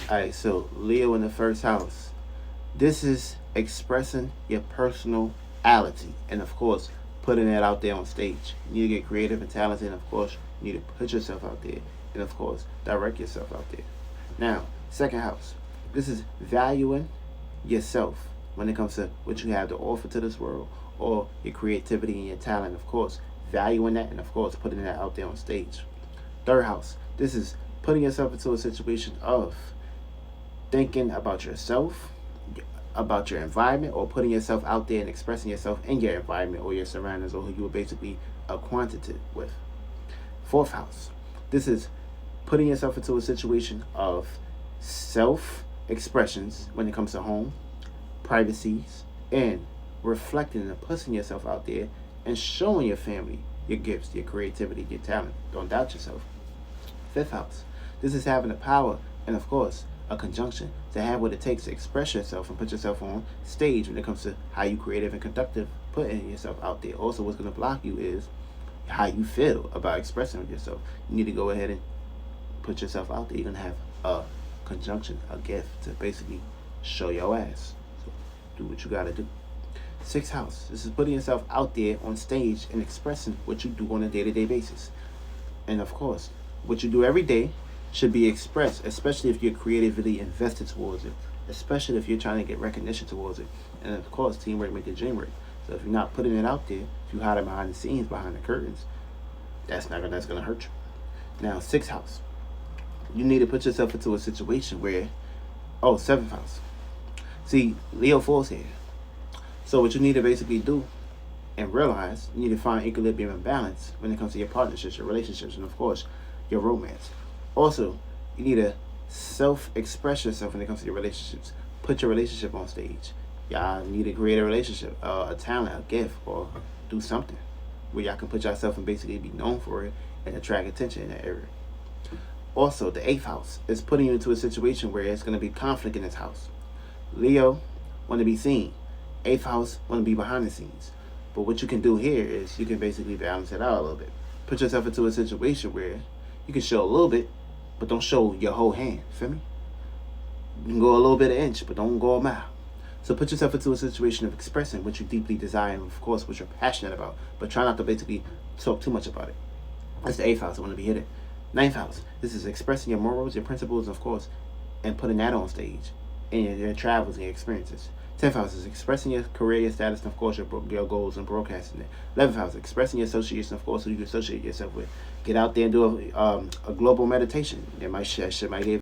Alright, so Leo in the first house. This is expressing your personality and, of course, putting that out there on stage. You need to get creative and talented, and, of course, you need to put yourself out there and, of course, direct yourself out there. Now, second house. This is valuing yourself when it comes to what you have to offer to this world or your creativity and your talent, of course, valuing that and, of course, putting that out there on stage. Third house. This is putting yourself into a situation of thinking about yourself, about your environment, or putting yourself out there and expressing yourself in your environment or your surroundings or who you are basically acquainted with. Fourth house. This is putting yourself into a situation of self expressions when it comes to home, privacies, and reflecting and putting yourself out there and showing your family your gifts, your creativity, your talent. Don't doubt yourself. Fifth house. This is having the power and, of course, a conjunction to have what it takes to express yourself and put yourself on stage when it comes to how you creative and conductive putting yourself out there. Also, what's going to block you is how you feel about expressing yourself. You need to go ahead and put yourself out there. You're going to have a conjunction, a gift to basically show your ass. So do what you got to do. Sixth house. This is putting yourself out there on stage and expressing what you do on a day-to-day basis. And, of course, what you do every day should be expressed, especially if you're creatively invested towards it, especially if you're trying to get recognition towards it. And, of course, teamwork makes the dream work. So if you're not putting it out there, if you hide it behind the scenes, behind the curtains, that's gonna hurt you. Now, sixth house. You need to put yourself into a situation where, seventh house. See, Leo falls here. So what you need to basically do and realize, you need to find equilibrium and balance when it comes to your partnerships, your relationships, and, of course, your romance. Also, you need to self-express yourself when it comes to your relationships. Put your relationship on stage. Y'all need to create a relationship, a talent, a gift, or do something where y'all can put yourself and basically be known for it and attract attention in that area. Also, the eighth house is putting you into a situation where it's going to be conflict in this house. Leo want to be seen. Eighth house want to be behind the scenes. But what you can do here is you can basically balance it out a little bit. Put yourself into a situation where you can show a little bit, but don't show your whole hand. Feel me? You can go a little bit an inch, but don't go a mile. So put yourself into a situation of expressing what you deeply desire and, of course, what you're passionate about. But try not to basically talk too much about it. That's the eighth house. I want to be hidden. Ninth house. This is expressing your morals, your principles, of course, and putting that on stage in your travels and your experiences. 10th house is expressing your career, your status, and, of course, your goals and broadcasting it. 11th house, expressing your association, of course, who you associate yourself with. Get out there and do a global meditation. Shit might give